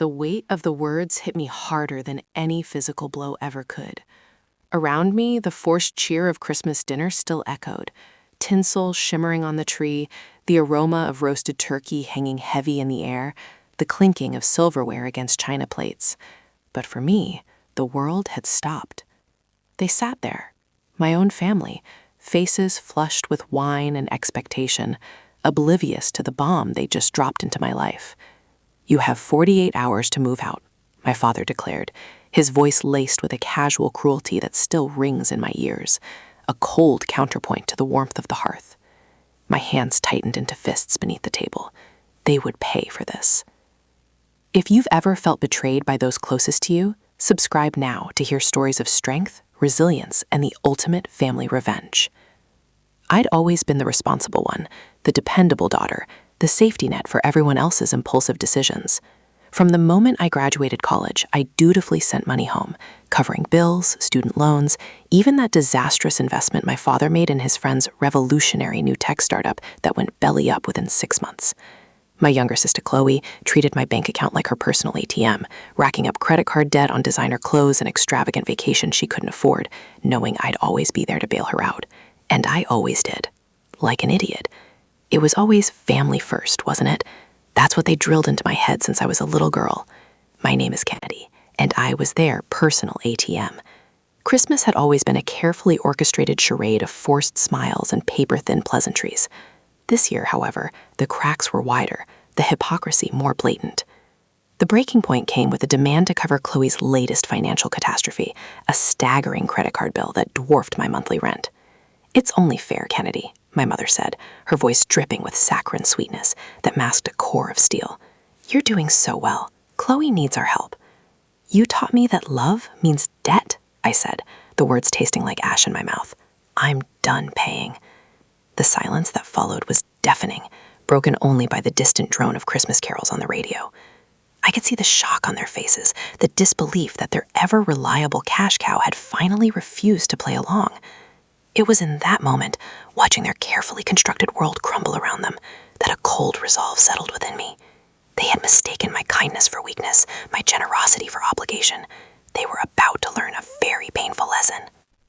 The weight of the words hit me harder than any physical blow ever could. Around me, the forced cheer of Christmas dinner still echoed, tinsel shimmering on the tree, the aroma of roasted turkey hanging heavy in the air, the clinking of silverware against china plates. But for me, the world had stopped. They sat there, my own family, faces flushed with wine and expectation, oblivious to the bomb they just dropped into my life. "You have 48 hours to move out," my father declared, his voice laced with a casual cruelty that still rings in my ears, a cold counterpoint to the warmth of the hearth. My hands tightened into fists beneath the table. They would pay for this. If you've ever felt betrayed by those closest to you, subscribe now to hear stories of strength, resilience, and the ultimate family revenge. I'd always been the responsible one, the dependable daughter, the safety net for everyone else's impulsive decisions. From the moment I graduated college, I dutifully sent money home, covering bills, student loans, even that disastrous investment my father made in his friend's revolutionary new tech startup that went belly up within 6 months. My younger sister Chloe treated my bank account like her personal ATM, racking up credit card debt on designer clothes and extravagant vacations she couldn't afford, knowing I'd always be there to bail her out. And I always did. Like an idiot. It was always family first, wasn't it? That's what they drilled into my head since I was a little girl. My name is Kennedy, and I was their personal ATM. Christmas had always been a carefully orchestrated charade of forced smiles and paper-thin pleasantries. This year, however, the cracks were wider, the hypocrisy more blatant. The breaking point came with a demand to cover Chloe's latest financial catastrophe, a staggering credit card bill that dwarfed my monthly rent. "It's only fair, Kennedy," my mother said, her voice dripping with saccharine sweetness that masked a core of steel. "You're doing so well. Chloe needs our help." "You taught me that love means debt," I said, the words tasting like ash in my mouth. "I'm done paying." The silence that followed was deafening, broken only by the distant drone of Christmas carols on the radio. I could see the shock on their faces, the disbelief that their ever-reliable cash cow had finally refused to play along. It was in that moment, watching their carefully constructed world crumble around them, that a cold resolve settled within me. They had mistaken my kindness for weakness, my generosity for obligation. They were about to learn a very painful lesson.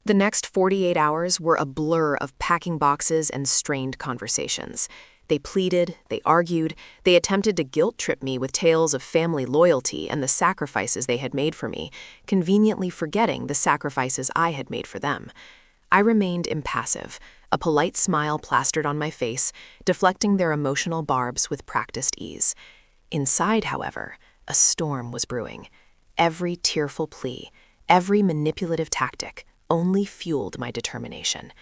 The next 48 hours were a blur of packing boxes and strained conversations. They pleaded, they argued, they attempted to guilt-trip me with tales of family loyalty and the sacrifices they had made for me, conveniently forgetting the sacrifices I had made for them. I remained impassive, a polite smile plastered on my face, deflecting their emotional barbs with practiced ease. Inside, however, a storm was brewing. Every tearful plea, every manipulative tactic only fueled my determination.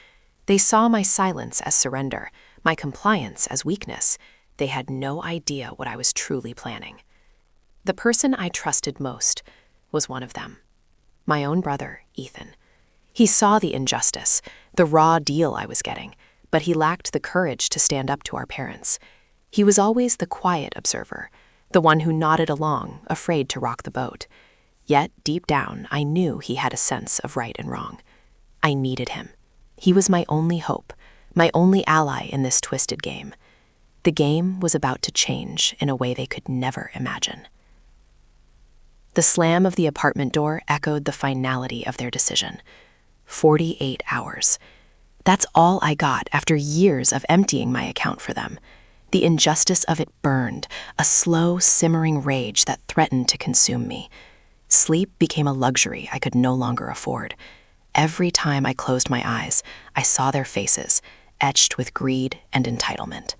They saw my silence as surrender, my compliance as weakness. They had no idea what I was truly planning. The person I trusted most was one of them. My own brother, Ethan. He saw the injustice, the raw deal I was getting, but he lacked the courage to stand up to our parents. He was always the quiet observer, the one who nodded along, afraid to rock the boat. Yet, deep down, I knew he had a sense of right and wrong. I needed him. He was my only hope, my only ally in this twisted game. The game was about to change in a way they could never imagine. The slam of the apartment door echoed the finality of their decision. 48 hours. That's all I got after years of emptying my account for them. The injustice of it burned, a slow, simmering rage that threatened to consume me. Sleep became a luxury I could no longer afford. Every time I closed my eyes, I saw their faces, etched with greed and entitlement.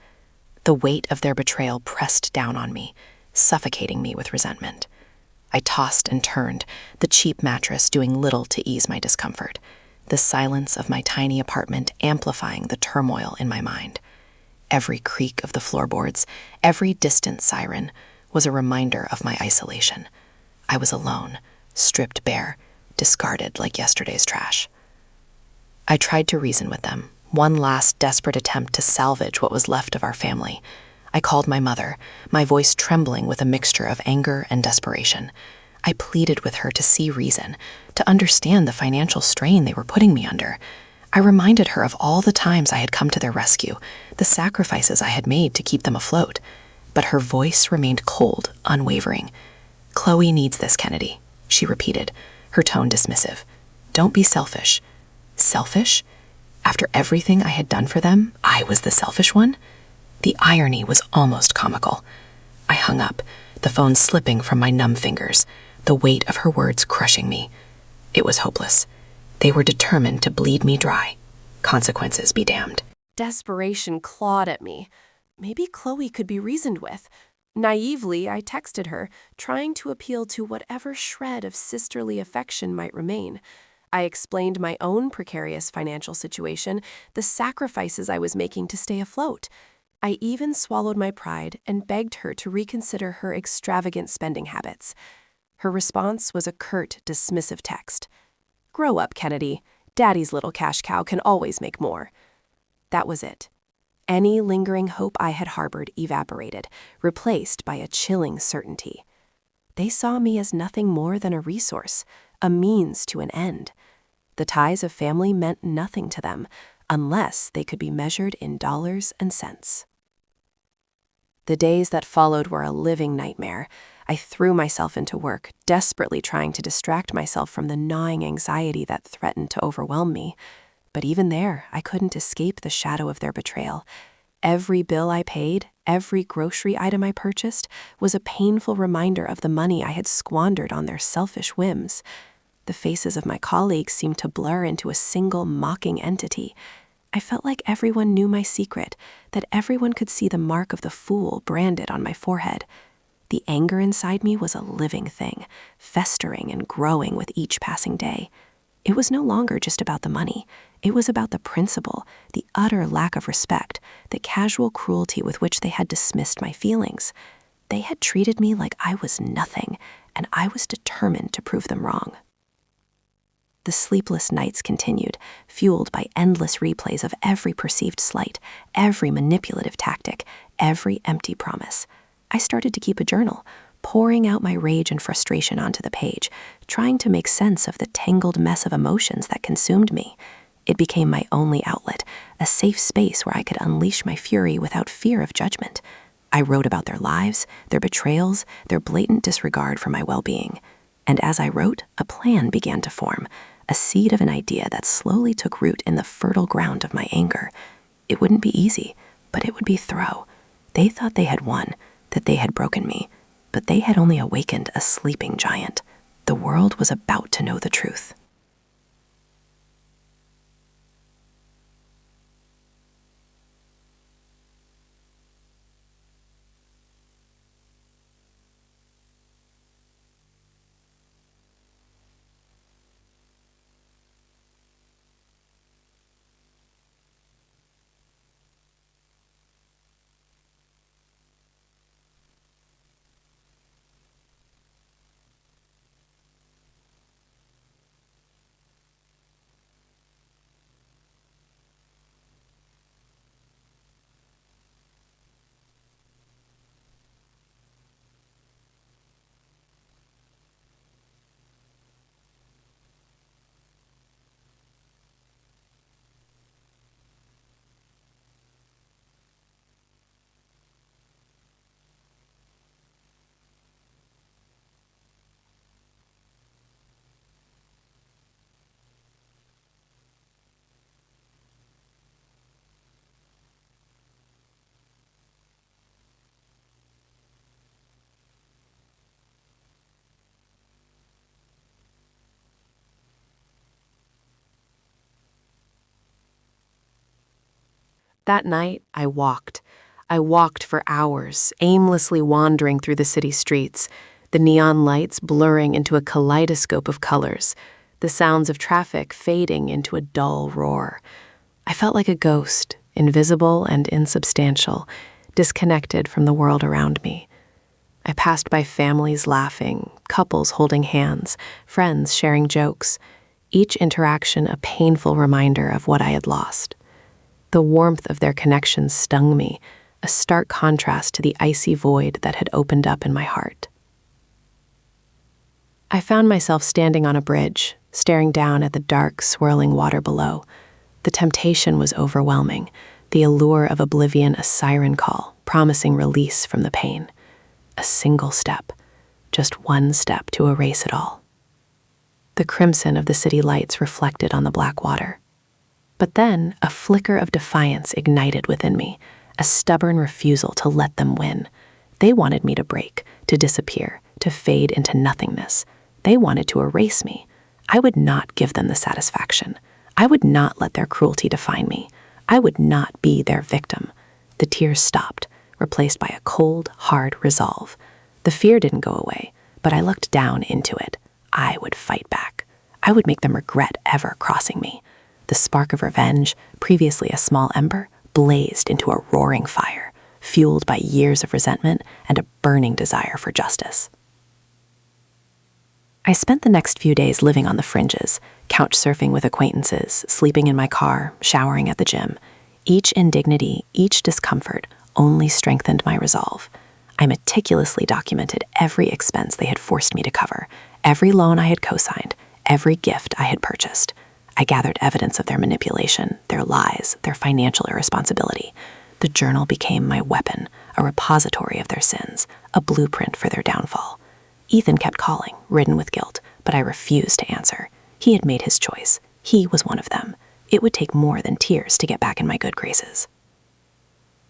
The weight of their betrayal pressed down on me, suffocating me with resentment. I tossed and turned, the cheap mattress doing little to ease my discomfort, the silence of my tiny apartment amplifying the turmoil in my mind. Every creak of the floorboards, every distant siren, was a reminder of my isolation. I was alone, stripped bare, discarded like yesterday's trash. I tried to reason with them, one last desperate attempt to salvage what was left of our family. I called my mother, my voice trembling with a mixture of anger and desperation. I pleaded with her to see reason, to understand the financial strain they were putting me under. I reminded her of all the times I had come to their rescue, the sacrifices I had made to keep them afloat. But her voice remained cold, unwavering. Chloe needs this, Kennedy, she repeated, her tone dismissive. Don't be selfish. Selfish? After everything I had done for them, I was the selfish one? The irony was almost comical. I hung up, the phone slipping from my numb fingers, the weight of her words crushing me. It was hopeless. They were determined to bleed me dry. Consequences be damned. Desperation clawed at me. Maybe Chloe could be reasoned with. Naively, I texted her, trying to appeal to whatever shred of sisterly affection might remain. I explained my own precarious financial situation, the sacrifices I was making to stay afloat. I even swallowed my pride and begged her to reconsider her extravagant spending habits. Her response was a curt, dismissive text. "Grow up, Kennedy. Daddy's little cash cow can always make more." That was it. Any lingering hope I had harbored evaporated, replaced by a chilling certainty. They saw me as nothing more than a resource, a means to an end. The ties of family meant nothing to them, unless they could be measured in dollars and cents. The days that followed were a living nightmare. I threw myself into work, desperately trying to distract myself from the gnawing anxiety that threatened to overwhelm me. But even there, I couldn't escape the shadow of their betrayal. Every bill I paid, every grocery item I purchased, was a painful reminder of the money I had squandered on their selfish whims. The faces of my colleagues seemed to blur into a single mocking entity. I felt like everyone knew my secret, that everyone could see the mark of the fool branded on my forehead. The anger inside me was a living thing, festering and growing with each passing day. It was no longer just about the money. It was about the principle, the utter lack of respect, the casual cruelty with which they had dismissed my feelings. They had treated me like I was nothing, and I was determined to prove them wrong. The sleepless nights continued, fueled by endless replays of every perceived slight, every manipulative tactic, every empty promise. I started to keep a journal, pouring out my rage and frustration onto the page, trying to make sense of the tangled mess of emotions that consumed me. It became my only outlet, a safe space where I could unleash my fury without fear of judgment. I wrote about their lives, their betrayals, their blatant disregard for my well-being. And as I wrote, a plan began to form, a seed of an idea that slowly took root in the fertile ground of my anger. It wouldn't be easy, but it would be thorough. They thought they had won, that they had broken me, but they had only awakened a sleeping giant. The world was about to know the truth. That night, I walked. I walked for hours, aimlessly wandering through the city streets, the neon lights blurring into a kaleidoscope of colors, the sounds of traffic fading into a dull roar. I felt like a ghost, invisible and insubstantial, disconnected from the world around me. I passed by families laughing, couples holding hands, friends sharing jokes, each interaction a painful reminder of what I had lost. The warmth of their connections stung me, a stark contrast to the icy void that had opened up in my heart. I found myself standing on a bridge, staring down at the dark, swirling water below. The temptation was overwhelming, the allure of oblivion a siren call, promising release from the pain. A single step, just one step to erase it all. The crimson of the city lights reflected on the black water. But then a flicker of defiance ignited within me, a stubborn refusal to let them win. They wanted me to break, to disappear, to fade into nothingness. They wanted to erase me. I would not give them the satisfaction. I would not let their cruelty define me. I would not be their victim. The tears stopped, replaced by a cold, hard resolve. The fear didn't go away, but I looked down into it. I would fight back. I would make them regret ever crossing me. The spark of revenge, previously a small ember, blazed into a roaring fire, fueled by years of resentment and a burning desire for justice. I spent the next few days living on the fringes, couch surfing with acquaintances, sleeping in my car, showering at the gym. Each indignity, each discomfort only strengthened my resolve. I meticulously documented every expense they had forced me to cover, every loan I had co-signed, every gift I had purchased. I gathered evidence of their manipulation, their lies, their financial irresponsibility. The journal became my weapon, a repository of their sins, a blueprint for their downfall. Ethan kept calling, ridden with guilt, but I refused to answer. He had made his choice. He was one of them. It would take more than tears to get back in my good graces.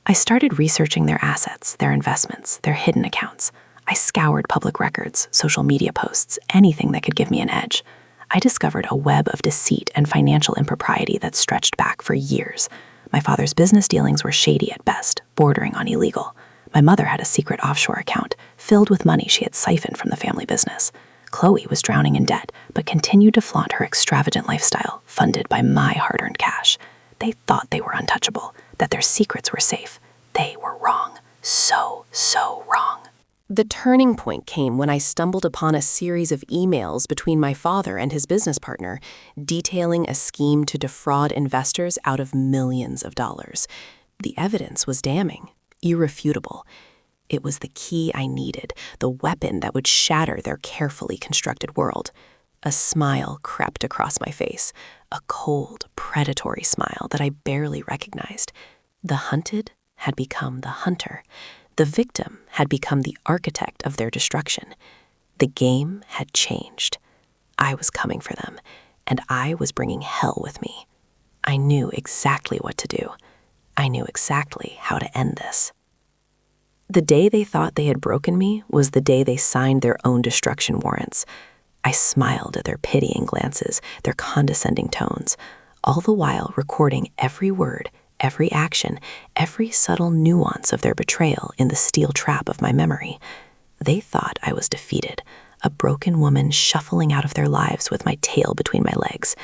I started researching their assets, their investments, their hidden accounts. I scoured public records, social media posts, anything that could give me an edge. I discovered a web of deceit and financial impropriety that stretched back for years. My father's business dealings were shady at best, bordering on illegal. My mother had a secret offshore account filled with money she had siphoned from the family business. Chloe was drowning in debt, but continued to flaunt her extravagant lifestyle, funded by my hard-earned cash. They thought they were untouchable, that their secrets were safe. They were wrong. So wrong. The turning point came when I stumbled upon a series of emails between my father and his business partner, detailing a scheme to defraud investors out of millions of dollars. The evidence was damning, irrefutable. It was the key I needed, the weapon that would shatter their carefully constructed world. A smile crept across my face, a cold, predatory smile that I barely recognized. The hunted had become the hunter. The victim had become the architect of their destruction. The game had changed. I was coming for them, and I was bringing hell with me. I knew exactly what to do. I knew exactly how to end this. The day they thought they had broken me was the day they signed their own destruction warrants. I smiled at their pitying glances, their condescending tones, all the while recording every word, every action, every subtle nuance of their betrayal in the steel trap of my memory. They thought I was defeated, a broken woman shuffling out of their lives with my tail between my legs.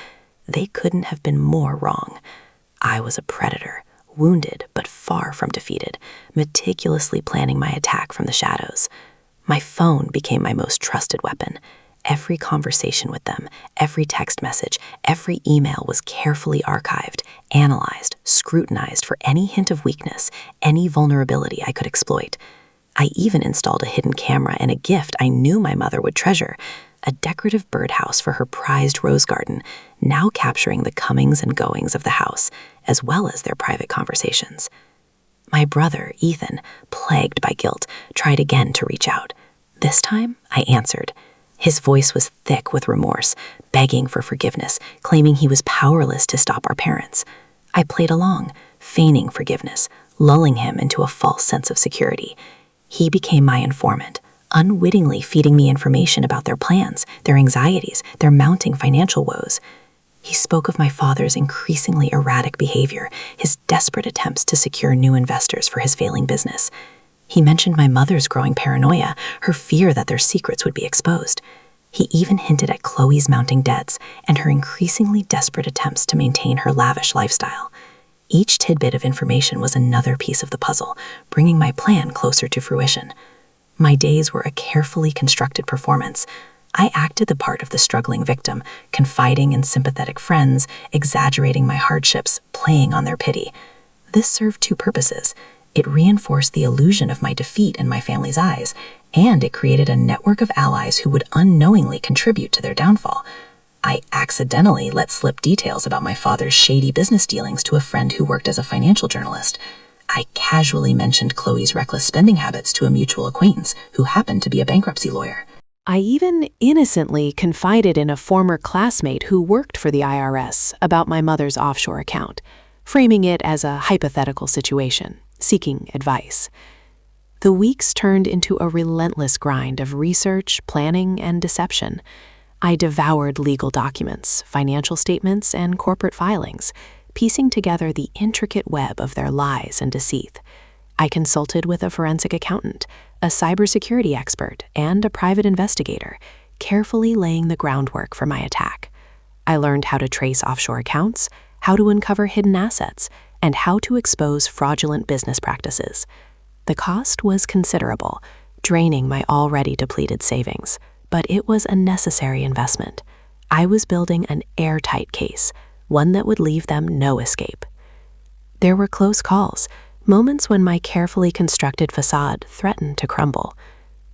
They couldn't have been more wrong. I was a predator, wounded but far from defeated, meticulously planning my attack from the shadows. My phone became my most trusted weapon. Every conversation with them, every text message, every email was carefully archived, analyzed, scrutinized for any hint of weakness, any vulnerability I could exploit. I even installed a hidden camera and a gift I knew my mother would treasure, a decorative birdhouse for her prized rose garden, now capturing the comings and goings of the house, as well as their private conversations. My brother, Ethan, plagued by guilt, tried again to reach out. This time, I answered. His voice was thick with remorse, begging for forgiveness, claiming he was powerless to stop our parents. I played along, feigning forgiveness, lulling him into a false sense of security. He became my informant, unwittingly feeding me information about their plans, their anxieties, their mounting financial woes. He spoke of my father's increasingly erratic behavior, his desperate attempts to secure new investors for his failing business. He mentioned my mother's growing paranoia, her fear that their secrets would be exposed. He even hinted at Chloe's mounting debts and her increasingly desperate attempts to maintain her lavish lifestyle. Each tidbit of information was another piece of the puzzle, bringing my plan closer to fruition. My days were a carefully constructed performance. I acted the part of the struggling victim, confiding in sympathetic friends, exaggerating my hardships, playing on their pity. This served two purposes. It reinforced the illusion of my defeat in my family's eyes, and it created a network of allies who would unknowingly contribute to their downfall. I accidentally let slip details about my father's shady business dealings to a friend who worked as a financial journalist. I casually mentioned Chloe's reckless spending habits to a mutual acquaintance who happened to be a bankruptcy lawyer. I even innocently confided in a former classmate who worked for the IRS about my mother's offshore account, framing it as a hypothetical situation, seeking advice. The weeks turned into a relentless grind of research, planning, and deception. I devoured legal documents, financial statements, and corporate filings, piecing together the intricate web of their lies and deceit. I consulted with a forensic accountant, a cybersecurity expert, and a private investigator, carefully laying the groundwork for my attack. I learned how to trace offshore accounts, how to uncover hidden assets, and how to expose fraudulent business practices. The cost was considerable, draining my already depleted savings, but it was a necessary investment. I was building an airtight case, one that would leave them no escape. There were close calls, moments when my carefully constructed facade threatened to crumble.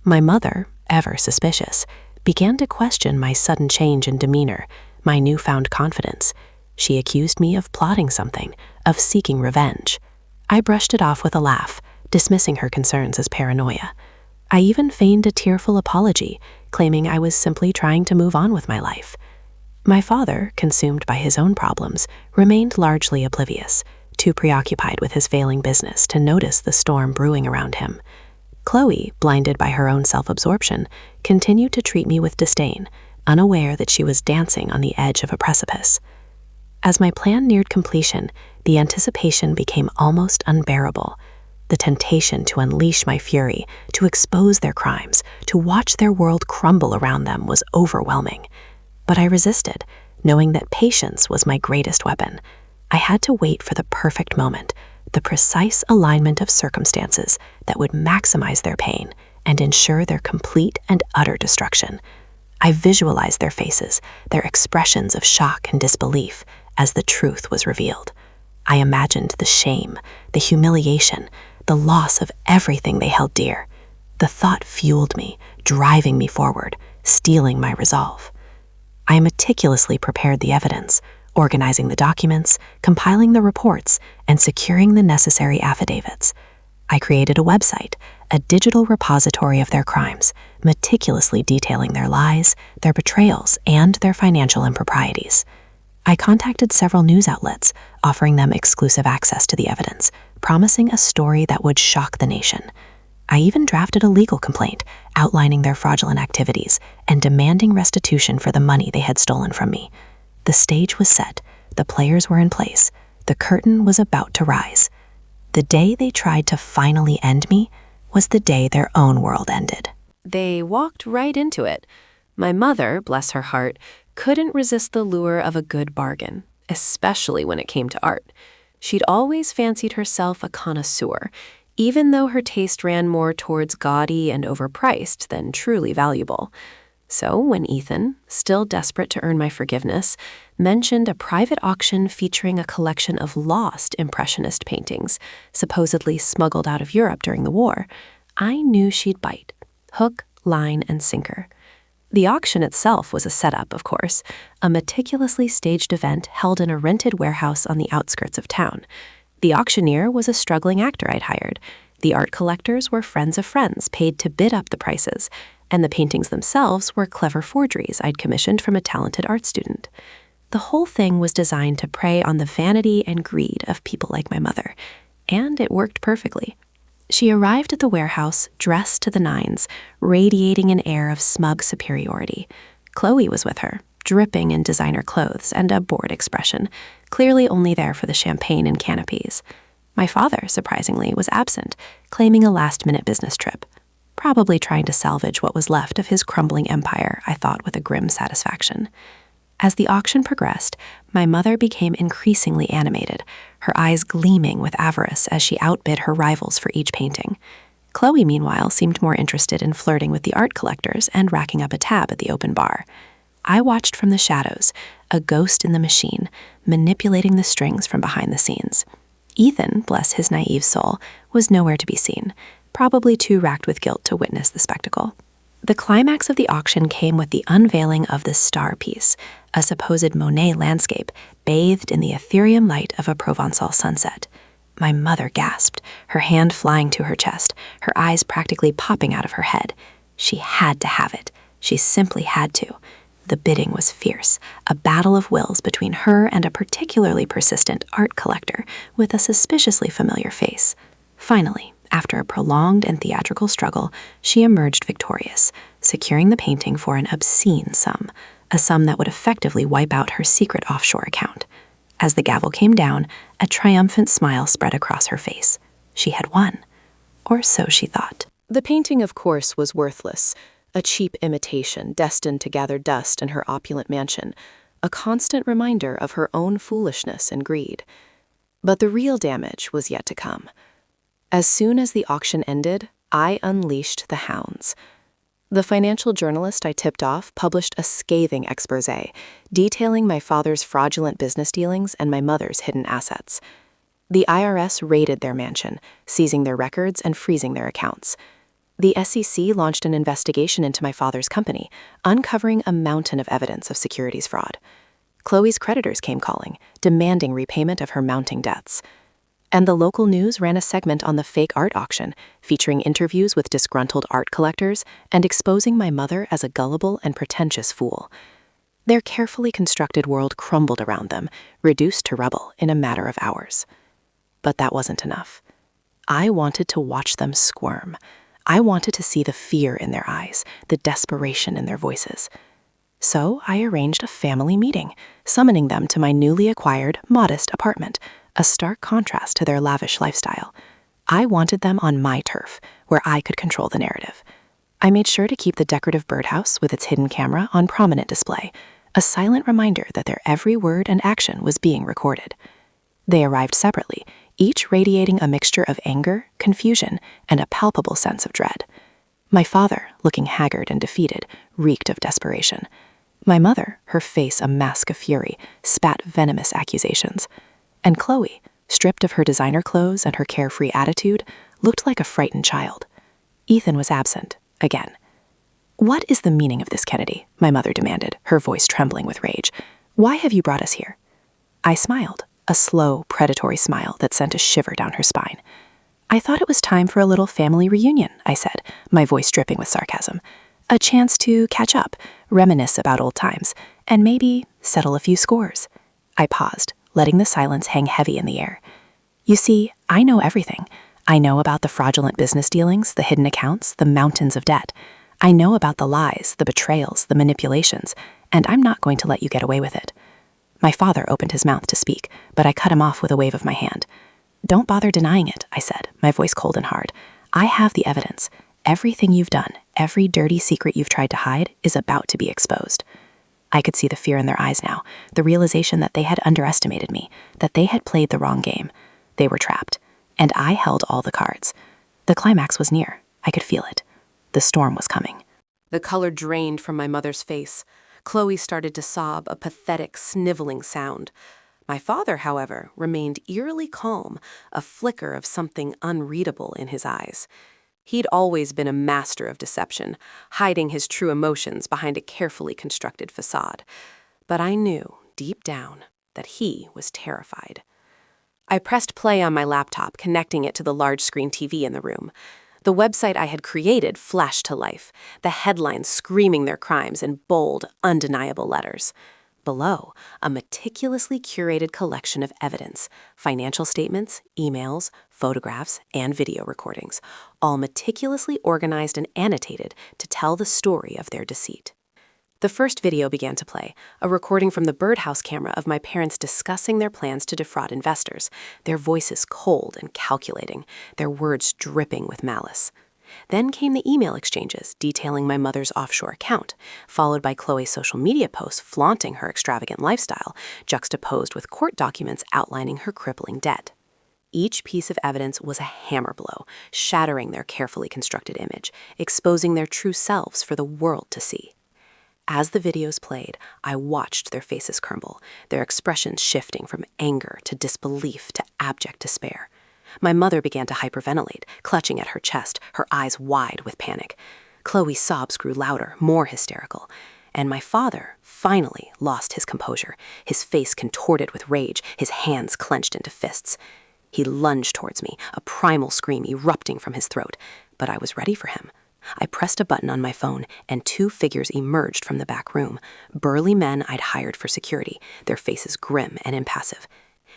My mother, ever suspicious, began to question my sudden change in demeanor, my newfound confidence. She accused me of plotting something, of seeking revenge. I brushed it off with a laugh, dismissing her concerns as paranoia. I even feigned a tearful apology, claiming I was simply trying to move on with my life. My father, consumed by his own problems, remained largely oblivious, too preoccupied with his failing business to notice the storm brewing around him. Chloe, blinded by her own self-absorption, continued to treat me with disdain, unaware that she was dancing on the edge of a precipice. As my plan neared completion, the anticipation became almost unbearable. The temptation to unleash my fury, to expose their crimes, to watch their world crumble around them was overwhelming. But I resisted, knowing that patience was my greatest weapon. I had to wait for the perfect moment, the precise alignment of circumstances that would maximize their pain and ensure their complete and utter destruction. I visualized their faces, their expressions of shock and disbelief as the truth was revealed. I imagined the shame, the humiliation, the loss of everything they held dear. The thought fueled me, driving me forward, steeling my resolve. I meticulously prepared the evidence, organizing the documents, compiling the reports, and securing the necessary affidavits. I created a website, a digital repository of their crimes, meticulously detailing their lies, their betrayals, and their financial improprieties. I contacted several news outlets, offering them exclusive access to the evidence, promising a story that would shock the nation. I even drafted a legal complaint outlining their fraudulent activities and demanding restitution for the money they had stolen from me. The stage was set, the players were in place, the curtain was about to rise. The day they tried to finally end me was the day their own world ended. They walked right into it. My mother, bless her heart, couldn't resist the lure of a good bargain, especially when it came to art. She'd always fancied herself a connoisseur, even though her taste ran more towards gaudy and overpriced than truly valuable. So when Ethan, still desperate to earn my forgiveness, mentioned a private auction featuring a collection of lost Impressionist paintings, supposedly smuggled out of Europe during the war, I knew she'd bite. Hook, line, and sinker. The auction itself was a setup, of course, a meticulously staged event held in a rented warehouse on the outskirts of town. The auctioneer was a struggling actor I'd hired. The art collectors were friends of friends paid to bid up the prices, and the paintings themselves were clever forgeries I'd commissioned from a talented art student. The whole thing was designed to prey on the vanity and greed of people like my mother, and it worked perfectly. She arrived at the warehouse dressed to the nines, radiating an air of smug superiority. Chloe was with her, dripping in designer clothes and a bored expression, clearly only there for the champagne and canopies. My father, surprisingly, was absent, claiming a last-minute business trip. Probably trying to salvage what was left of his crumbling empire, I thought with a grim satisfaction. As the auction progressed, my mother became increasingly animated, her eyes gleaming with avarice as she outbid her rivals for each painting. Chloe, meanwhile, seemed more interested in flirting with the art collectors and racking up a tab at the open bar. I watched from the shadows, a ghost in the machine, manipulating the strings from behind the scenes. Ethan, bless his naive soul, was nowhere to be seen, probably too racked with guilt to witness the spectacle. The climax of the auction came with the unveiling of the star piece, a supposed Monet landscape bathed in the ethereal light of a Provençal sunset. My mother gasped, her hand flying to her chest, her eyes practically popping out of her head. She had to have it. She simply had to. The bidding was fierce, a battle of wills between her and a particularly persistent art collector with a suspiciously familiar face. Finally, after a prolonged and theatrical struggle, she emerged victorious, securing the painting for an obscene sum, a sum that would effectively wipe out her secret offshore account. As the gavel came down, a triumphant smile spread across her face. She had won. Or so she thought. The painting, of course, was worthless, a cheap imitation destined to gather dust in her opulent mansion, a constant reminder of her own foolishness and greed. But the real damage was yet to come. As soon as the auction ended, I unleashed the hounds. The financial journalist I tipped off published a scathing exposé, detailing my father's fraudulent business dealings and my mother's hidden assets. The IRS raided their mansion, seizing their records and freezing their accounts. The SEC launched an investigation into my father's company, uncovering a mountain of evidence of securities fraud. Chloe's creditors came calling, demanding repayment of her mounting debts. And the local news ran a segment on the fake art auction, featuring interviews with disgruntled art collectors and exposing my mother as a gullible and pretentious fool. Their carefully constructed world crumbled around them, reduced to rubble in a matter of hours. But that wasn't enough. I wanted to watch them squirm. I wanted to see the fear in their eyes, the desperation in their voices. So I arranged a family meeting, summoning them to my newly acquired, modest apartment, a stark contrast to their lavish lifestyle. I wanted them on my turf, where I could control the narrative. I made sure to keep the decorative birdhouse with its hidden camera on prominent display, a silent reminder that their every word and action was being recorded. They arrived separately, each radiating a mixture of anger, confusion, and a palpable sense of dread. My father, looking haggard and defeated, reeked of desperation. My mother, her face a mask of fury, spat venomous accusations. And Chloe, stripped of her designer clothes and her carefree attitude, looked like a frightened child. Ethan was absent, again. "What is the meaning of this, Kennedy?" my mother demanded, her voice trembling with rage. "Why have you brought us here?" I smiled, a slow, predatory smile that sent a shiver down her spine. "I thought it was time for a little family reunion," I said, my voice dripping with sarcasm. "A chance to catch up, reminisce about old times, and maybe settle a few scores." I paused, letting the silence hang heavy in the air. "You see, I know everything. I know about the fraudulent business dealings, the hidden accounts, the mountains of debt. I know about the lies, the betrayals, the manipulations, and I'm not going to let you get away with it." My father opened his mouth to speak, but I cut him off with a wave of my hand. "Don't bother denying it," I said, my voice cold and hard. "I have the evidence. Everything you've done, every dirty secret you've tried to hide, is about to be exposed." I could see the fear in their eyes now, the realization that they had underestimated me, that they had played the wrong game. They were trapped, and I held all the cards. The climax was near. I could feel it. The storm was coming. The color drained from my mother's face. Chloe started to sob, a pathetic, sniveling sound. My father, however, remained eerily calm, a flicker of something unreadable in his eyes. He'd always been a master of deception, hiding his true emotions behind a carefully constructed facade. But I knew, deep down, that he was terrified. I pressed play on my laptop, connecting it to the large-screen TV in the room. The website I had created flashed to life, the headlines screaming their crimes in bold, undeniable letters. Below, a meticulously curated collection of evidence, financial statements, emails, photographs, and video recordings, all meticulously organized and annotated to tell the story of their deceit. The first video began to play, a recording from the birdhouse camera of my parents discussing their plans to defraud investors, their voices cold and calculating, their words dripping with malice. Then came the email exchanges detailing my mother's offshore account, followed by Chloe's social media posts flaunting her extravagant lifestyle, juxtaposed with court documents outlining her crippling debt. Each piece of evidence was a hammer blow, shattering their carefully constructed image, exposing their true selves for the world to see. As the videos played, I watched their faces crumble, their expressions shifting from anger to disbelief to abject despair. My mother began to hyperventilate, clutching at her chest, her eyes wide with panic. Chloe's sobs grew louder, more hysterical. And my father finally lost his composure, his face contorted with rage, his hands clenched into fists. He lunged towards me, a primal scream erupting from his throat, but I was ready for him. I pressed a button on my phone, and 2 figures emerged from the back room, burly men I'd hired for security, their faces grim and impassive.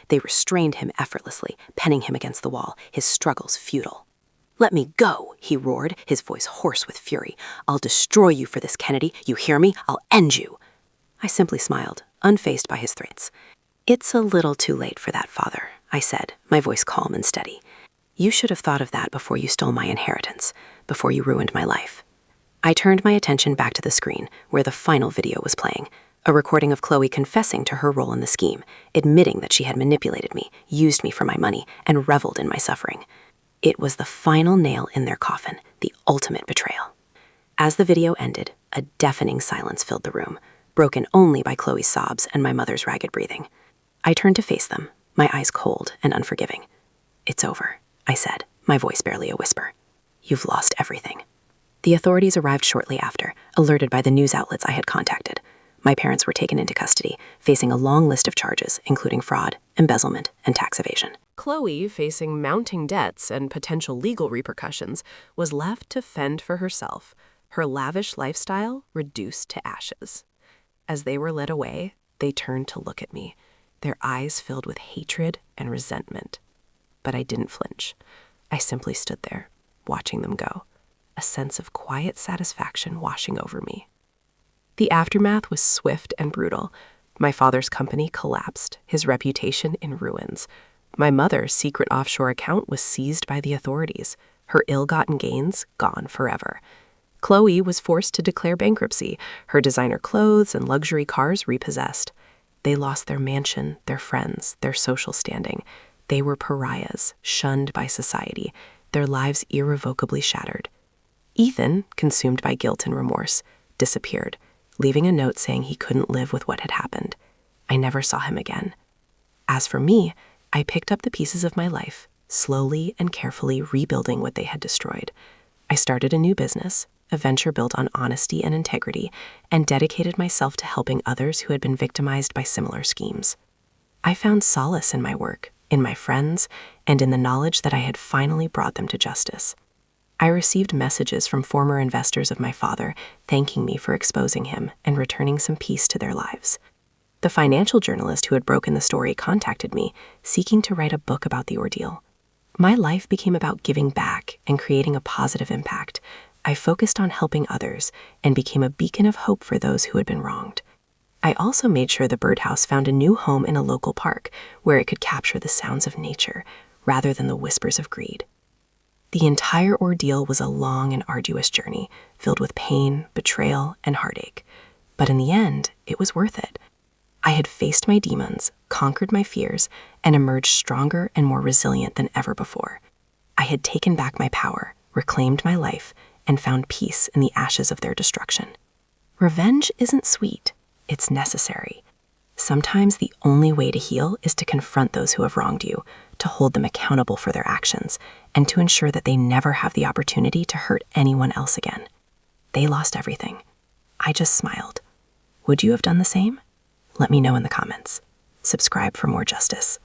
They restrained him effortlessly, penning him against the wall, his struggles futile. "Let me go," he roared, his voice hoarse with fury. "I'll destroy you for this, Kennedy. You hear me? I'll end you." I simply smiled, unfazed by his threats. "It's a little too late for that, Father," I said, my voice calm and steady. "You should have thought of that before you stole my inheritance, before you ruined my life." I turned my attention back to the screen, where the final video was playing, a recording of Chloe confessing to her role in the scheme, admitting that she had manipulated me, used me for my money, and reveled in my suffering. It was the final nail in their coffin, the ultimate betrayal. As the video ended, a deafening silence filled the room, broken only by Chloe's sobs and my mother's ragged breathing. I turned to face them, my eyes cold and unforgiving. "It's over," I said, my voice barely a whisper. "You've lost everything." The authorities arrived shortly after, alerted by the news outlets I had contacted. My parents were taken into custody, facing a long list of charges, including fraud, embezzlement, and tax evasion. Chloe, facing mounting debts and potential legal repercussions, was left to fend for herself, her lavish lifestyle reduced to ashes. As they were led away, they turned to look at me, their eyes filled with hatred and resentment. But I didn't flinch. I simply stood there, watching them go, a sense of quiet satisfaction washing over me. The aftermath was swift and brutal. My father's company collapsed, his reputation in ruins. My mother's secret offshore account was seized by the authorities, her ill-gotten gains gone forever. Chloe was forced to declare bankruptcy, her designer clothes and luxury cars repossessed. They lost their mansion, their friends, their social standing. They were pariahs, shunned by society, their lives irrevocably shattered. Ethan, consumed by guilt and remorse, disappeared, leaving a note saying he couldn't live with what had happened. I never saw him again. As for me, I picked up the pieces of my life, slowly and carefully rebuilding what they had destroyed. I started a new business, a venture built on honesty and integrity, and dedicated myself to helping others who had been victimized by similar schemes. I found solace in my work, in my friends, and in the knowledge that I had finally brought them to justice. I received messages from former investors of my father thanking me for exposing him and returning some peace to their lives. The financial journalist who had broken the story contacted me, seeking to write a book about the ordeal. My life became about giving back and creating a positive impact. I focused on helping others and became a beacon of hope for those who had been wronged. I also made sure the birdhouse found a new home in a local park where it could capture the sounds of nature rather than the whispers of greed. The entire ordeal was a long and arduous journey, filled with pain, betrayal, and heartache. But in the end, it was worth it. I had faced my demons, conquered my fears, and emerged stronger and more resilient than ever before. I had taken back my power, reclaimed my life, and found peace in the ashes of their destruction. Revenge isn't sweet, it's necessary. Sometimes the only way to heal is to confront those who have wronged you, to hold them accountable for their actions, and to ensure that they never have the opportunity to hurt anyone else again. They lost everything. I just smiled. Would you have done the same? Let me know in the comments. Subscribe for more justice.